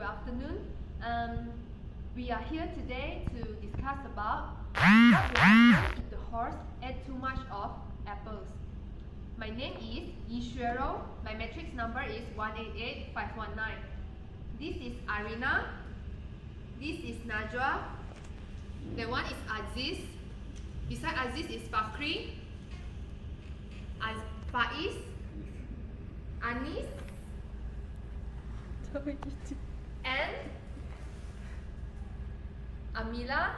afternoon. We are here today to discuss about what will happen if the horse ate too much of apples. My name is Yi Xuero. My matrix number is 188519. This is Arina. This is Najwa. That one is Aziz. Beside Aziz is Fakri, Faiz, Anis, and Amila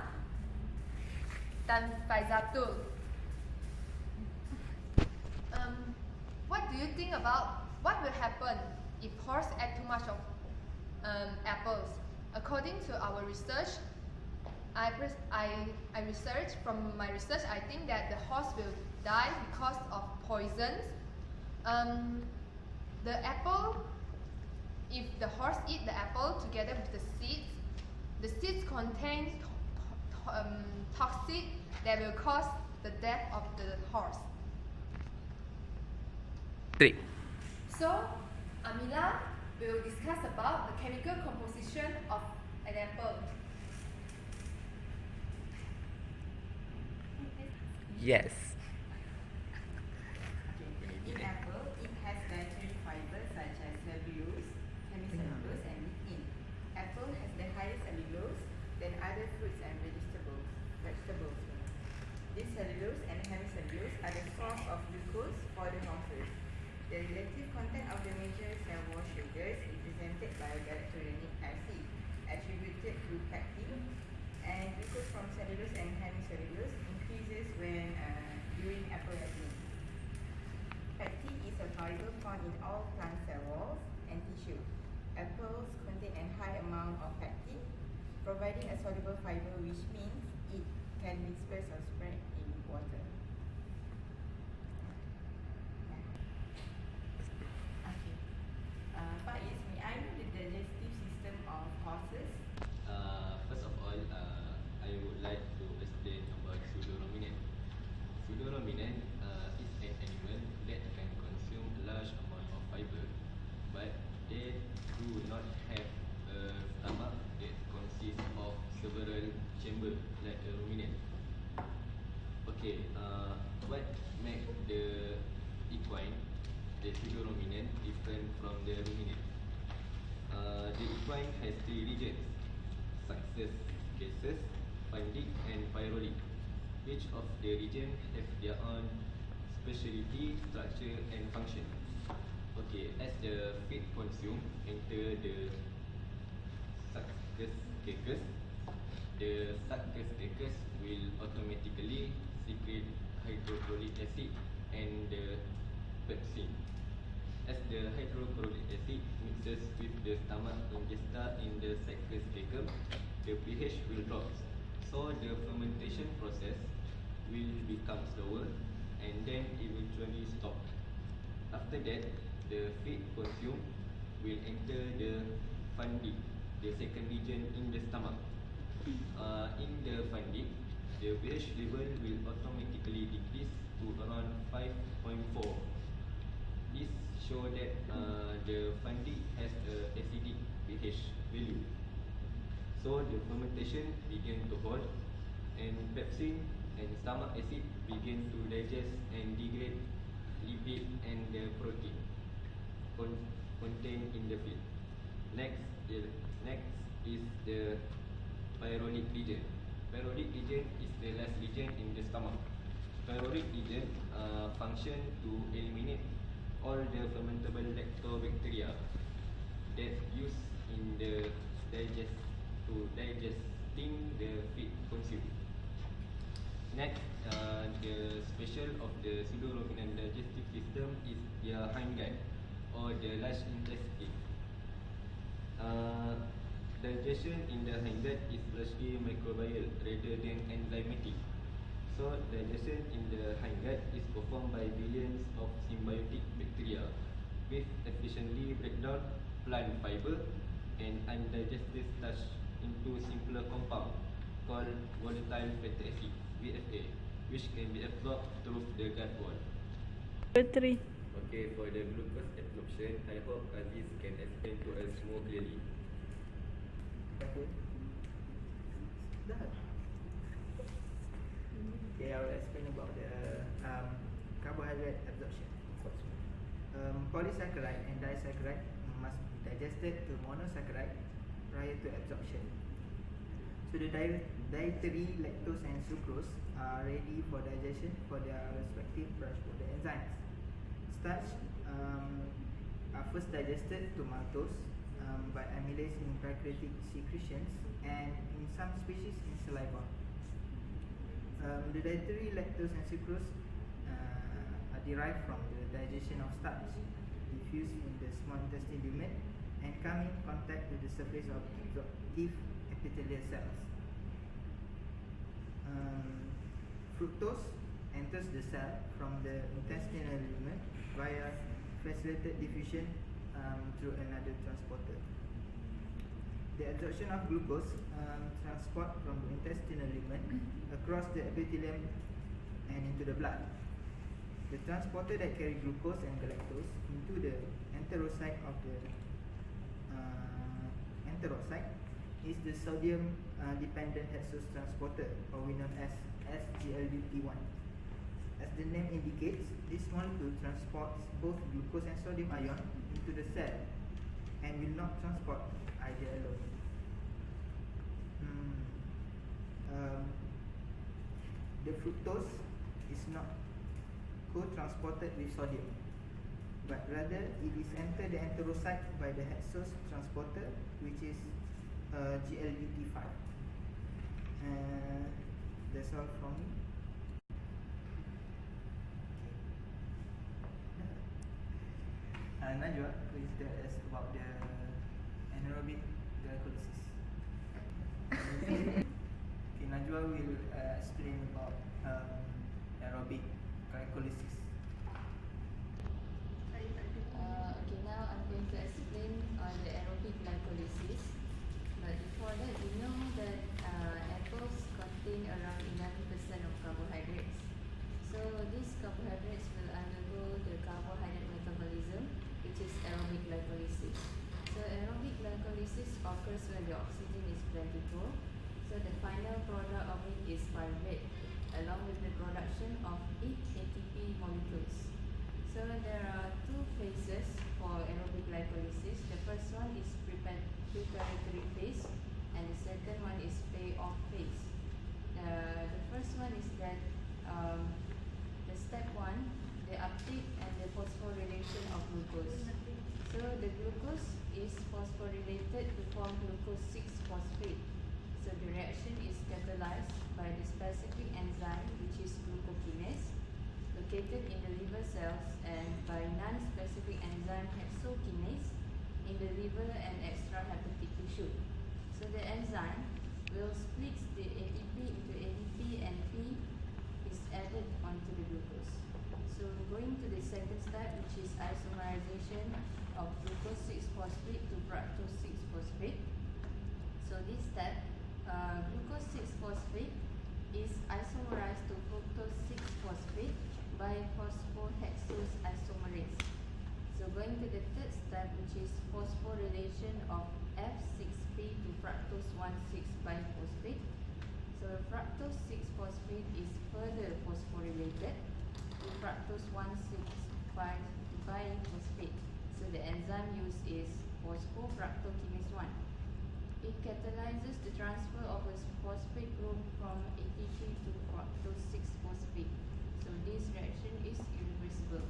dan Faizatul. What do you think about what will happen if horse ate too much of apples? According to our research, from my research, I think that the horse will die because of poisons. The apple, if the horse eat the apple together with the seeds contain toxic that will cause the death of the horse. 3. So, Amila will discuss about the chemical composition of an apple. Yes. In apple, it has dietary fibers such as cellulose, hemicellulose, and lignin. Apple has the highest cellulose than other fruits and vegetables. This cellulose and hemicellulose are the source of glucose for the horses. The relative content of the major cell wall sugars is represented by galactorenic acid, attributed to pectin, and glucose from cellulose and hemicellulose increases when during apple ripening. Pectin is a fiber found in all plant cell walls and tissue. Apples contain a high amount of pectin, providing a soluble fiber, which means it can be dispersed or spread in water. Faiz, may I know the digestive system of horses? First of all, I would like to explain about pseudoruminant. Pseudoruminant is an animal that can consume a large amount of fiber, but they do not have a stomach that consists of several chambers like a ruminant. Okay, what makes the equine, the pseudoruminant, different from the ruminant? The equine has 3 regions: succus cases, fundic, and pyrolic. Each of the region have their own specialty, structure, and function. Okay, as the feed consumed enter the succus cases, the succus cases will automatically secrete hydrochloric acid and the pepsin. As the hydrochloric acid mixes with the stomach ingesta in the succus caecum, the pH will drop. So the fermentation process will become slower and then eventually stop. After that, the feed consumed will enter the fundic, the second region in the stomach. In the fundic, the pH level will automatically decrease to around 5.4. This shows that the fundic has a acidic pH value. So the fermentation begin to halt, and pepsin and stomach acid begin to digest and degrade lipid and the protein contained in the feed. Next is the pyrolic region. Pyrolic region is the last region in the stomach. Pyrolic region function to eliminate all the fermentable lactobacteria that used in the digesting the feed consumed. Next, the special of the pseudoruminant digestive system is their hindgut or the large intestine. Digestion in the hindgut is largely microbial rather than enzymatic. So, digestion in the hindgut is performed by billions of symbiotic bacteria, which efficiently break down plant fiber and undigested starch into simpler compound called volatile fatty acid (VFA), which can be absorbed through the gut wall. 3. Okay, for the glucose absorption, I hope Aziz can explain to us more clearly. good. Dah. Okay, I will explain about the carbohydrate absorption. Polysaccharide and disaccharide must be digested to monosaccharide prior to absorption. So the dietary lactose and sucrose are ready for digestion for their respective transporter enzymes. Starch are first digested to maltose by amylase in pancreatic secretions and in some species in saliva. The dietary lactose and sucrose are derived from the digestion of starch, diffuse in the small intestine lumen and come in contact with the surface of absorptive epithelial cells. Fructose enters the cell from the intestinal lumen via facilitated diffusion through another transporter. The absorption of glucose transport from the intestinal lumen across the epithelium and into the blood. The transporter that carry glucose and galactose into the enterocyte of the enterocyte is the sodium dependent hexose transporter, or we know as SGLT1. As the name indicates, this molecule transports both glucose and sodium ion into the cell and will not transport either alone. The fructose is not co-transported with sodium, but rather it is entered the enterocyte by the hexose transporter, which is GLBT5. That's all from me. Najwa, please tell us about the anaerobic glycolysis. Okay, Najwa will explain about aerobic glycolysis. Okay, now I'm going to explain on the aerobic glycolysis. But before that, we know that apples contain around 11% of carbohydrates. So these carbohydrates will undergo the carbohydrate metabolism, which is aerobic glycolysis. So aerobic glycolysis occurs when the oxygen is plentiful. So the final product of it is pyruvate, along with the production of 8 ATP molecules. So there are two phases for aerobic glycolysis. The first one is preparatory phase, and the second one is payoff phase. The first one is that the step 1, the uptake and the phosphorylation of glucose. So the glucose is phosphorylated to form glucose 6-phosphate. So the reaction is catalyzed by the specific enzyme, which is glucokinase, located in the liver cells, and by non-specific enzyme hexokinase in the liver and extrahepatic tissue. So the enzyme will split the ATP into ADP, and P is added onto the glucose. So going to the second step, which is isomerization of glucose 6-phosphate to fructose 6-phosphate. So this step, glucose 6-phosphate is isomerized to fructose 6-phosphate by phosphohexose isomerase. So going to the third step, which is phosphorylation of F6P to fructose 1,6-biphosphate. So fructose 6-phosphate is further phosphorylated to fructose 1,6-biphosphate. So the enzyme used is phosphofructokinase 1. It catalyzes the transfer of a phosphate group from ATP to fructose 6-phosphate. So this reaction is irreversible.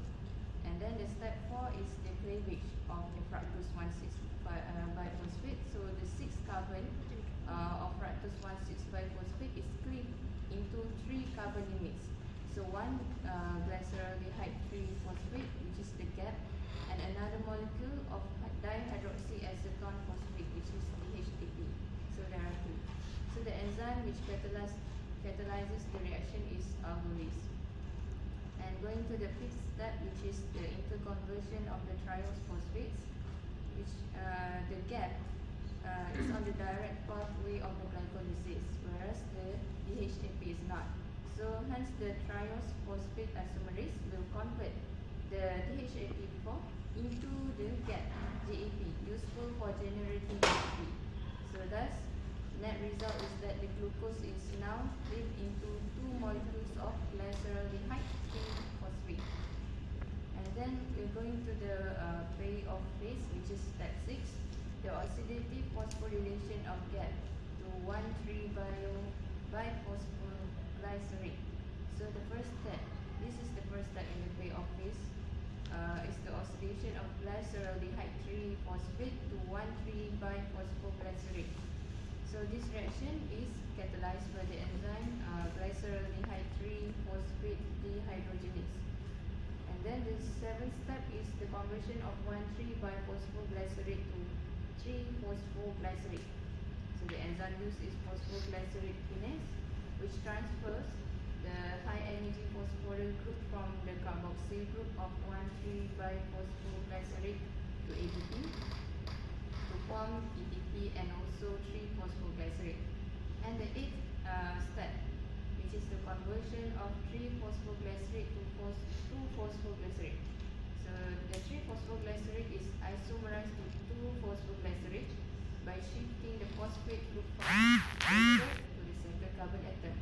And then the step 4 is the cleavage of the fructose 1,6-biphosphate. So the 6 carbon of fructose 1,6-biphosphate is cleaved into 3 carbon units. So one glyceraldehyde 3-phosphate, which is the gap, and another molecule of dihydroxyacetone phosphate, which is DHAP. So there are 2. So the enzyme which catalyzes the reaction is algolase. And going to the 5th step, which is the interconversion of the triose phosphates, which the gap is on the direct pathway of the glycolysis, whereas the DHAP is not. So hence the triose phosphate isomerase will convert the DHAP4 into the GAP, GAP, useful for generating ATP. So thus end result is that the glucose is now split into two molecules of glyceraldehyde 3-phosphate. And then we're going to the payoff phase, which is step 6, the oxidative phosphorylation of GAP to 1,3-biphosphoglycerate. So the first step, this is the first step in the payoff phase, is the oxidation of glyceraldehyde 3-phosphate to 1,3-biphosphoglycerate. So this reaction is catalyzed by the enzyme glyceraldehyde 3-phosphate dehydrogenase. And then the seventh step is the conversion of 1,3-biphosphoglycerate to 3-phosphoglycerate. So the enzyme used is phosphoglycerate kinase, which transfers the high energy phosphoryl group from the carboxyl group of 1,3-biphosphoglycerate to ADP to form PTP and also 3-phosphoglycerate. And the eighth step, which is the conversion of 3-phosphoglycerate to 2-phosphoglycerate. So the 3-phosphoglycerate is isomerized to 2-phosphoglycerate by shifting the phosphate group from the center to the center carbon atom.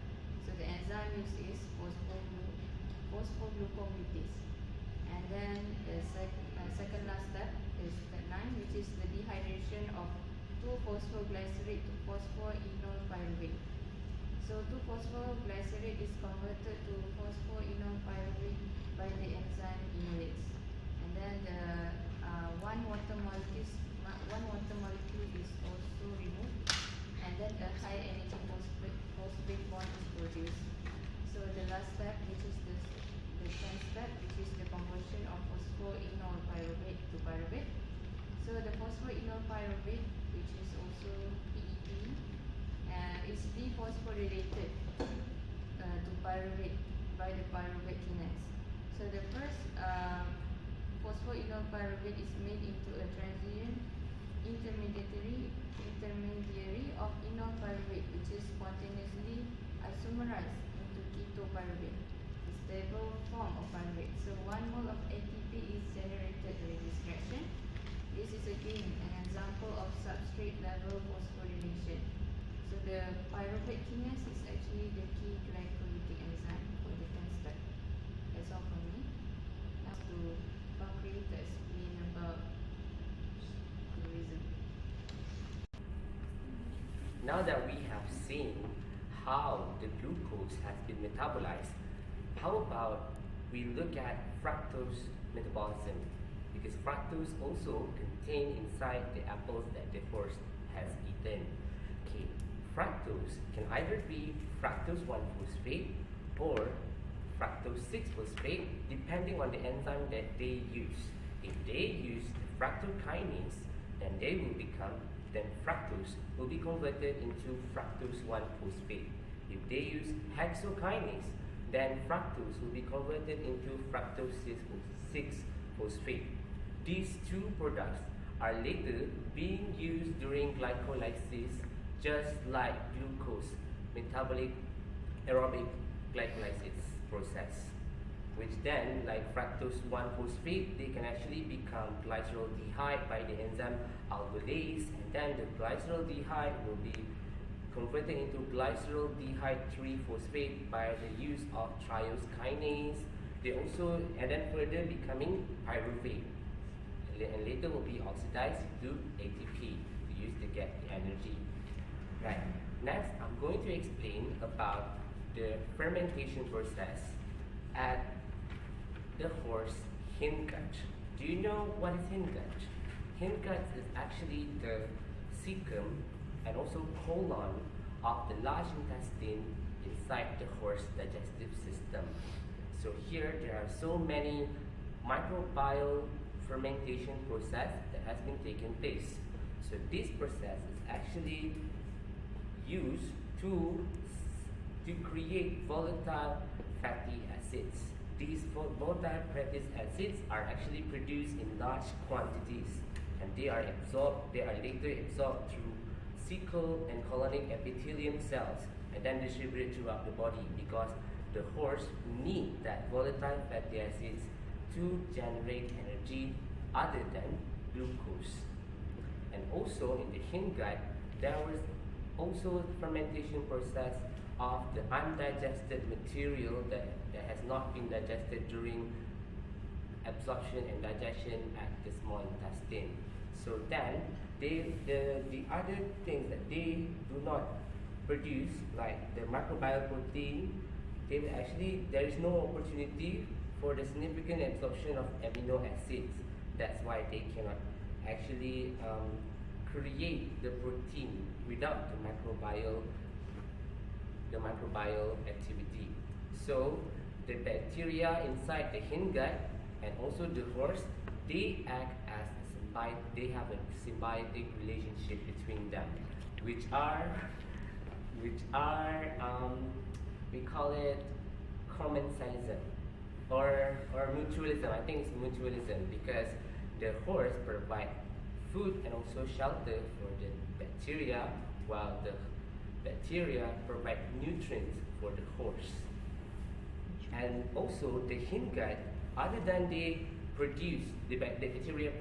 So the enzyme used is phosphoglucoamylase. And then the second last step is step 9, which is the dehydration of 2-phosphoglycerate to phosphoenol pyruvate. So 2-phosphoglycerate is converted to phosphoenol pyruvate by the enzyme enolase. And then the one water molecule is also removed, and then a high energy phosphate bond is produced. So the last step, which is the 10th step, which is the conversion of phosphoenol pyruvate to pyruvate. So the phosphoenol pyruvate, which is also PEP, is dephosphorylated to pyruvate by the pyruvate kinase. So the first phosphoenol pyruvate is made into a transient intermediary of enol pyruvate, which is spontaneously isomerized into ketopyruvate, a stable form of pyruvate. So 1 mole of ATP is generated with this reaction. This is again an example of substrate level phosphorylation. So the pyruvate kinase is actually the key glycolytic enzyme for the 10th step. That's all from me. Now to Bakri to explain about the reason. Now that we have seen how the glucose has been metabolized, how about we look at fructose metabolism? Because fructose also contained inside the apples that the horse has eaten. Okay, fructose can either be fructose 1-phosphate or fructose 6-phosphate, depending on the enzyme that they use. If they use the fructokinase, then fructose will be converted into fructose 1-phosphate. If they use hexokinase, then fructose will be converted into fructose 6-phosphate. These two products are later being used during glycolysis, just like glucose metabolic aerobic glycolysis process, which then, like fructose 1-phosphate, they can actually become glyceraldehyde by the enzyme algolase, and then the glyceraldehyde will be converted into glyceraldehyde 3-phosphate by the use of triose kinase. They also, and then further becoming pyruvate, and later will be oxidized to ATP to use to get the energy. Right. Next, I'm going to explain about the fermentation process at the horse hindgut. Do you know what is hindgut? Hindgut is actually the cecum and also colon of the large intestine inside the horse digestive system. So here there are so many microbial fermentation process that has been taking place. So this process is actually used to create volatile fatty acids. These volatile fatty acids are actually produced in large quantities, and they are later absorbed through cecal and colonic epithelium cells and then distributed throughout the body, because the horse need that volatile fatty acids to generate energy other than glucose. And also in the hindgut, there was also fermentation process of the undigested material that has not been digested during absorption and digestion at the small intestine. So then the other things that they do not produce, like the microbial protein, there is no opportunity for the significant absorption of amino acids. That's why they cannot actually create the protein without the microbial activity. So the bacteria inside the hindgut and also the horse, they act as they have a symbiotic relationship between them, which are we call it commensalism or mutualism. I think it's mutualism because the horse provide food and also shelter for the bacteria, while the bacteria provide nutrients for the horse. And also the hindgut, other than they produce, the bacteria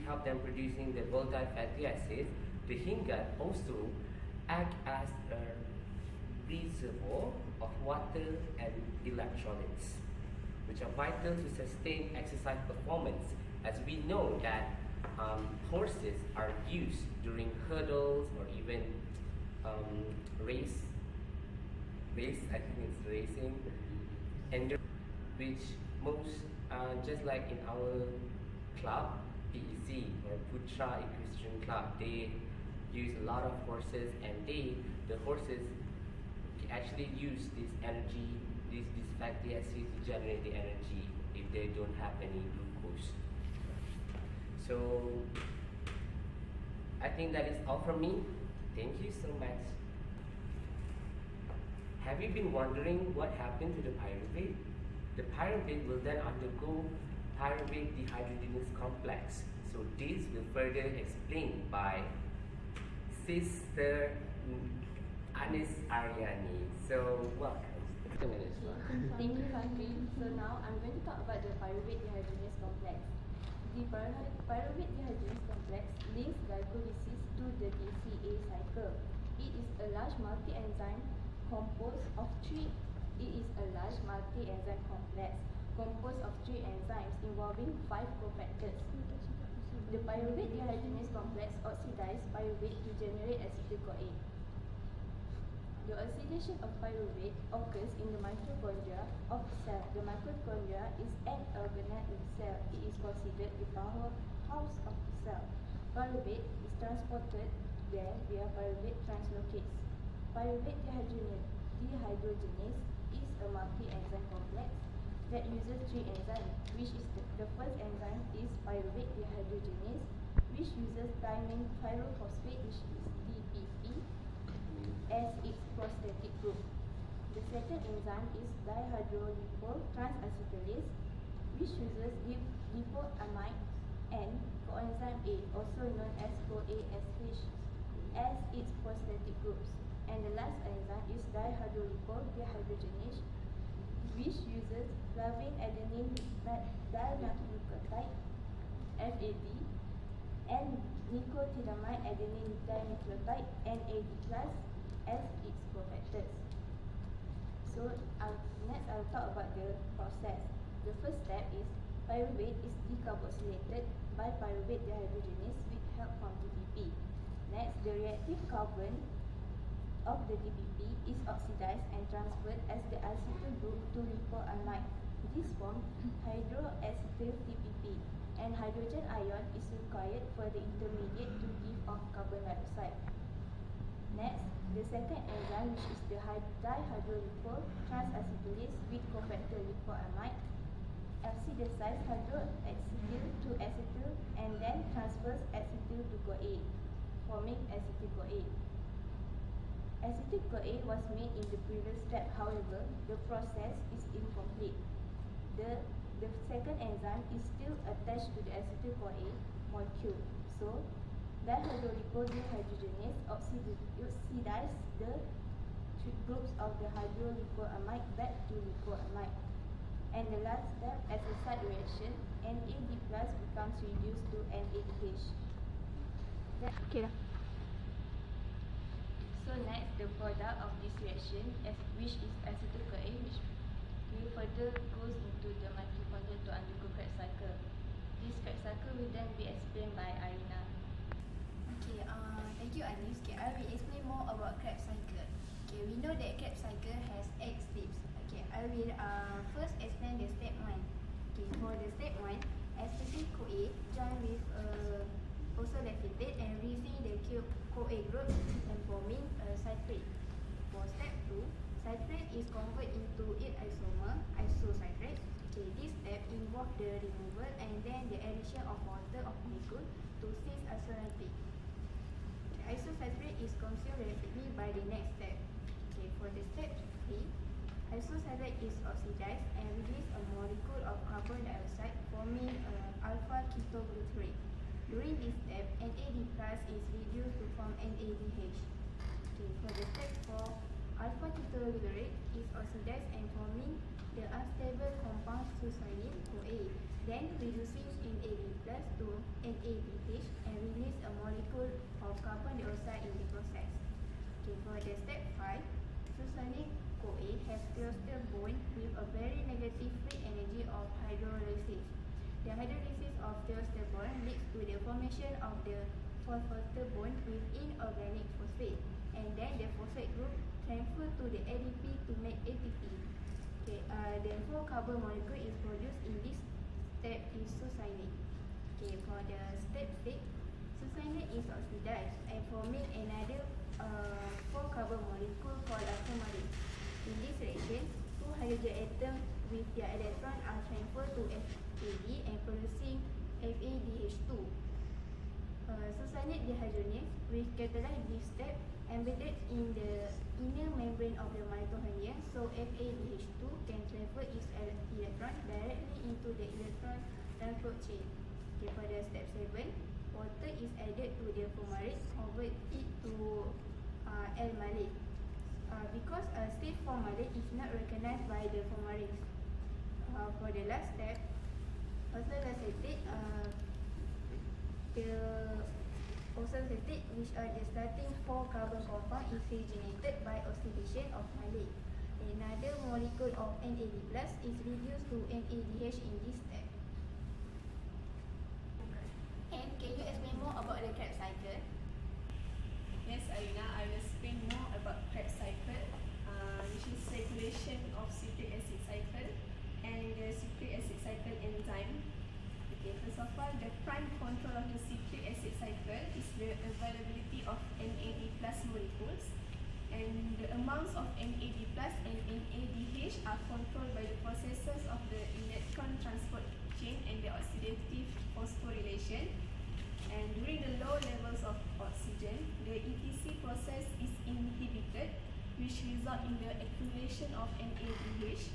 help them producing the volatile fatty acids, the hindgut also act as a reservoir of water and electrolytes, which are vital to sustain exercise performance. As we know that horses are used during hurdles or even race, I think it's racing, and which most, just like in our club, PEC or Putra Equestrian Club, they use a lot of horses, and the horses actually use this energy, this fatty acid to generate the energy if they don't have any glucose. So I think that is all from me. Thank you so much. Have you been wondering what happened to the pyruvate? The pyruvate will then undergo pyruvate dehydrogenase complex. So this will further explained by Sister Anis Aryani. So welcome. Thank you, Fakri. So now I'm going to talk about the pyruvate dehydrogenase complex. The pyruvate dehydrogenase complex links glycolysis to the DCA cycle. It is a large multi-enzyme composed of three. It is a large multi-enzyme complex composed of three enzymes involving 5 cofactors. The pyruvate dehydrogenase complex oxidizes pyruvate to generate acetyl-CoA. The oxidation of pyruvate occurs in the mitochondria of the cell. The mitochondria is an organelle in the cell. It is considered the powerhouse of the cell. Pyruvate is transported there via pyruvate translocates. Pyruvate dehydrogenase is a multi-enzyme complex that uses 3 enzymes, which is the first enzyme is pyruvate dehydrogenase, which uses diamine pyrophosphate, which is DPP, as its prosthetic group. The second enzyme is dihydrolipo transacetylase, which uses lipoamide and coenzyme A, also known as CoASH, as its prosthetic groups. And the last enzyme is dihydrolipo dehydrogenase, which uses flavin adenine dinucleotide (FAD) and nicotinamide adenine dinucleotide (NAD+ as its cofactors. So next I'll talk about the process. The first step is pyruvate is decarboxylated by pyruvate dehydrogenase with help from DPP. Next, the reactive carbon of the DPP is oxidized and transferred as the acetyl group to lipoamide. This forms hydroacetyl DPP, and hydrogen ion is required for the intermediate to give off carbon dioxide. Next, the second enzyme, which is the dihydrolipo transacetylase with cofactor lipoamide, oxidizes hydroacetyl to acetyl and then transfers acetyl to CoA, forming acetyl-CoA. Acetyl-CoA was made in the previous step, however, the process is incomplete. The second enzyme is still attached to the acetyl-CoA molecule. So, dihydrolipo dehydrogenase oxidizes the groups of the hydrolipoamide back to lipoamide. And the last step, as a side reaction, NAD+ becomes reduced to NADH. Okay. So the product of this reaction, which is acetyl-CoA, which will further goes into the mitochondria to undergo Krebs cycle. This Krebs cycle will then be explained by Arina. Okay, thank you Anis. Okay, I will explain more about Krebs cycle. Okay, we know that Krebs cycle has 8 steps. Okay, I will first explain the step 1. Okay, for the step 1, acetyl-CoA join with phospholacetate and releasing the CoA group and forming a citrate. For step 2, citrate is converted into its isomer, isocitrate. Okay, this step involves the removal and then the addition of water of molecule to cis-isonate. Isocitrate is consumed rapidly by the next step. Okay, for the step 3, isocitrate is oxidized and release a molecule of carbon dioxide forming alpha ketoglutarate. During this step, NAD+ is reduced to form NADH. Okay, for the step 4, alpha ketoglutarate is oxidized and forming the unstable compound succinyl CoA, then reducing NAD+ to NADH and release a molecule of carbon dioxide in the process. Okay, for the step 5, succinyl CoA has cluster bond with a very negative free energy of hydrolysis. The hydrolysis of cluster bond leads to the formation of the phosphate bond with inorganic phosphate, and then the phosphate group transfer to the ADP to make ATP. Okay, the 4 carbon molecule is produced in this step is succinate. Okay, for the step 6, succinate is oxidized and forming another 4 carbon molecule called fumarate. In this reaction, 2 hydrogen atoms with their electron are transferred to FAD and producing FADH2. Succinate dehydrogenase, which catalyze this step, embedded in the inner membrane of the mitochondria, so FADH2 can transfer its electron directly into the electron transport chain. Okay, for the step 7, water is added to the fumarate, convert it to L-malate. Because state formalate is not recognized by the fumarate. For the last step, phospholacetate, phospholacetate, which are the starting 4 carbon compound, is regenerated by oxidation of malate. Another molecule of NAD+ is reduced to NADH in this step. And can you explain more about the Krebs cycle? Yes, Arina, I will explain more about Krebs cycle, which is regulation of citric acid cycle and the citric acid cycle enzyme. Okay, first of all, the prime control of the citric acid cycle is the availability of NAD+ molecules, and the amounts of NAD+ and NADH are controlled by the processes of the electron transport chain and the oxidative phosphorylation. And during the low levels of oxygen, the ETC process is inhibited, which results in the accumulation of NADH.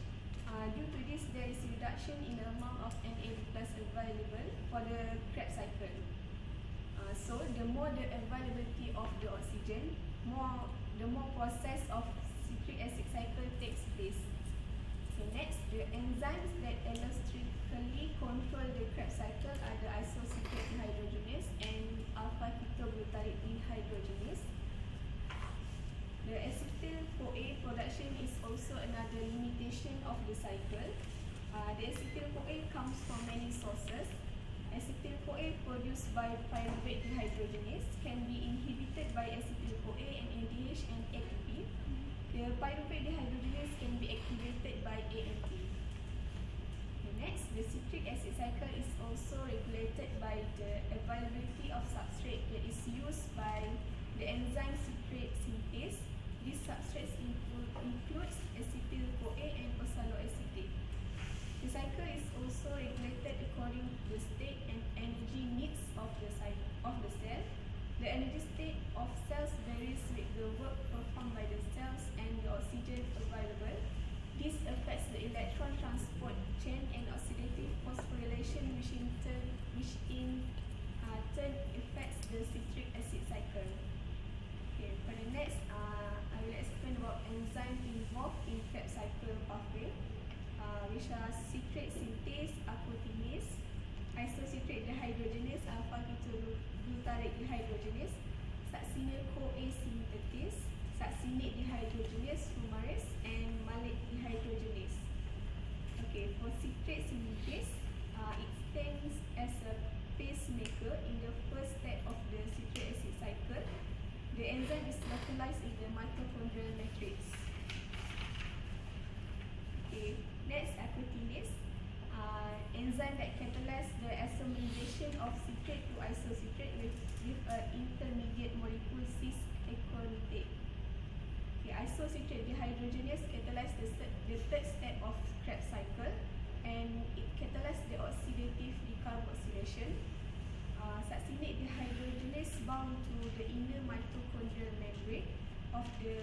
Due to this, there is a reduction in the amount of NAD+ available for the Krebs cycle. So, the more the availability of the oxygen, the more process of citric acid cycle takes place. Okay, next, the enzymes that electrically control the Krebs cycle are the isocitrate dehydrogenase and alpha ketoglutarate dehydrogenase. The acetyl-CoA production is also another limitation of the cycle. The acetyl-CoA comes from many sources. Acetyl-CoA produced by pyruvate dehydrogenase can be inhibited by acetyl-CoA and NADH and ATP. The pyruvate dehydrogenase can be activated by AMP. Next, the citric acid cycle is also regulated by the availability of substrate that is used by the enzyme citrate synthase. These substrates includes acetyl-CoA and oxaloacetate. The cycle is also regulated according to the state and energy needs of the cell. The energy state of cells varies with the work performed by the cells and the oxygen available. This affects the electron transport chain and oxidative phosphorylation, which in turn affects the citric acid cycle. Okay, for the next, I will explain about enzymes involved in Krebs cycle pathway, which are citrate synthase, aprotinase, isocitrate dehydrogenase, alpha ketoglutarate dehydrogenase, succinyl CoA synthetase, succinate dehydrogenase fumarase, and malic dehydrogenase. Okay, for citrate synthase, it stands as a pacemaker in the first step of the citric acid cycle. The enzyme is localized in the mitochondrial matrix. Okay, next acritinase, enzyme that catalyzes the acetylation of citrate to isocitrate with an intermediate molecule cis-acrylate. The isocitrate dehydrogenase catalyzes the third step of Krebs cycle, and it catalyzes the oxidative decarboxylation. Succinate dehydrogenase bound to the inner mitochondrial membrane of the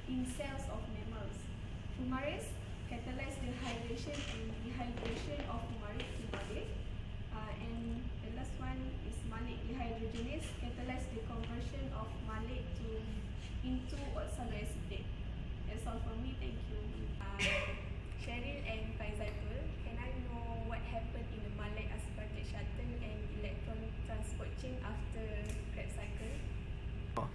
in cells of mammals. Fumarase catalyzes the hydration and dehydration of fumaric to malic. And the last one is malic dehydrogenase catalyzes the conversion of malic into oxaloacetate. That's all from me. Thank you. Cheryl and Faizal, can I know what happened in the malic aspartate shuttle and electron transport chain after Krebs cycle?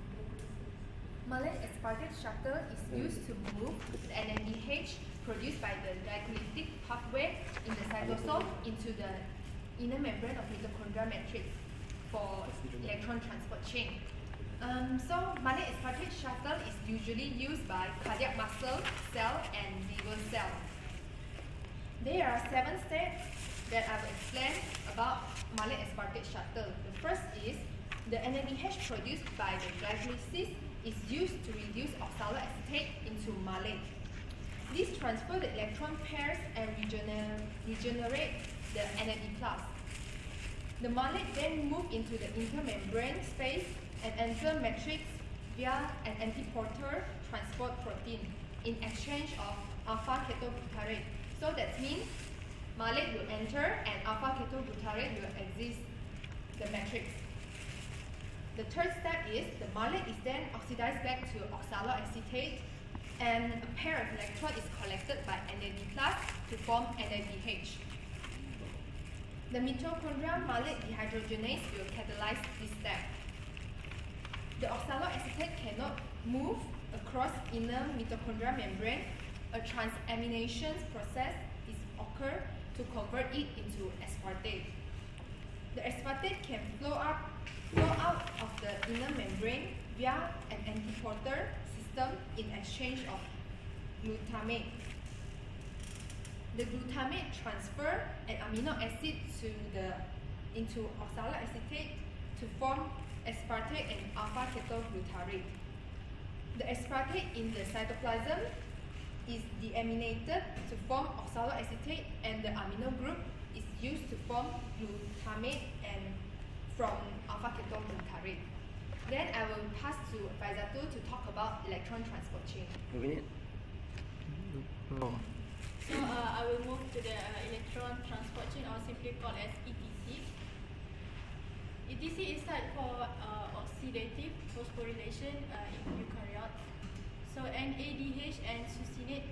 Malic aspartate shuttle is used to move the NADH produced by the glycolytic pathway in the cytosol into the inner membrane of mitochondrial matrix for electron transport chain. So malic aspartate shuttle is usually used by cardiac muscle cell and liver cell. There are 7 steps that I will explain about malic aspartate shuttle. The first is the NADH produced by the glycolysis is used to reduce oxaloacetate into malic. This transfers the electron pairs and regenerate the NAD+. The malic then move into the intermembrane space and enter matrix via an antiporter transport protein in exchange of alpha ketoglutarate. So that means malic will enter and alpha ketoglutarate will exit the matrix. The third step is the malic is then oxidized back to oxaloacetate, and a pair of electrons is collected by NAD+ to form NADH. The mitochondrial malic dehydrogenase will catalyze this step. The oxaloacetate cannot move across inner mitochondrial membrane. A transamination process is occurred to convert it into aspartate. The aspartate can flow out of the inner membrane via an antiporter system in exchange of glutamate. The glutamate transfer an amino acid into oxaloacetate to form aspartate and alpha ketoglutarate. The aspartate in the cytoplasm is deaminated to form oxaloacetate, and the amino group is used to form glutamate and from alpha ketoglutarate. Then I will pass to Faizatu to talk about electron transport chain. So I will move to the electron transport chain, or simply called as ETC. ETC is type for oxidative phosphorylation in eukaryotes. So NADH and succinate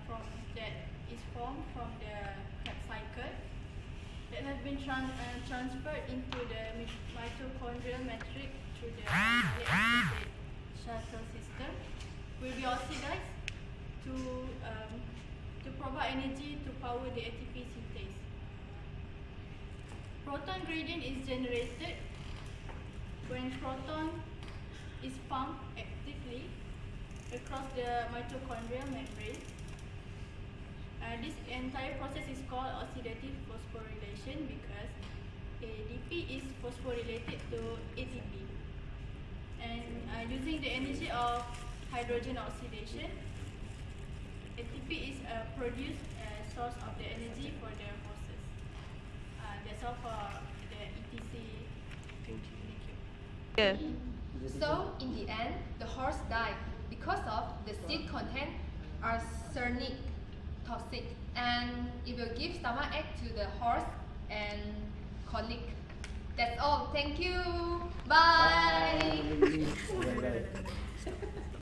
from that is formed from the Krebs cycle that has been transferred into the mitochondrial matrix through the malic aspartate shuttle system, will be oxidized to provide energy to power the ATP synthase. Proton gradient is generated when proton is pumped actively across the mitochondrial membrane. This entire process is called oxidative phosphorylation because ADP is phosphorylated to ATP. And using the energy of hydrogen oxidation, ATP is produced as source of the energy for the process. That's all for the ETC. Thank you. So in the end, the horse died because of the seed content arsenic toxic, and it will give stomachache to the horse and colic. That's all. Thank you. Bye. Bye.